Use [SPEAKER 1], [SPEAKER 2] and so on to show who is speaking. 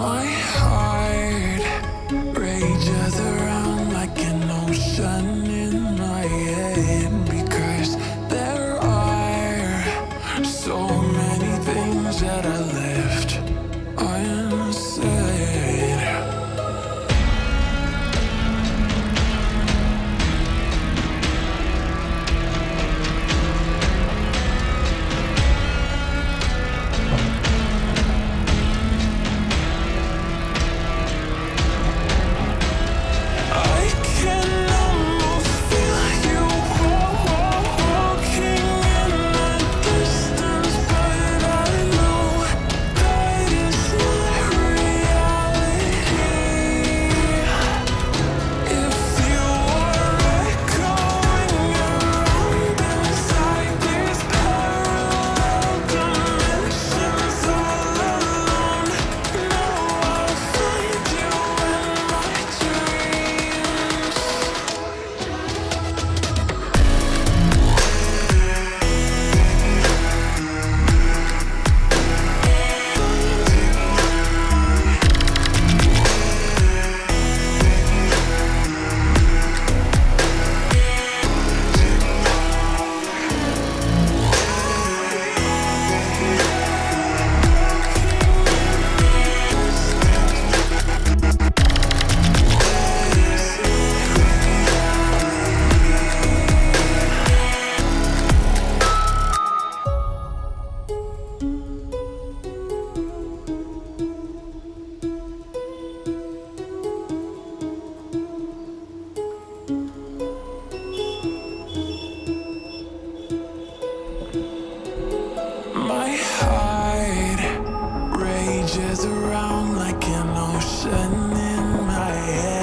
[SPEAKER 1] My heart rages around like an ocean in my head, because there are so many things that I left unsaid. I can almost feel you walking in the distance, but I know that it's not reality. If you are echoing around inside these parallel dimensions all alone, know I'll find you in my dreams. My heart rages around like an ocean in my head.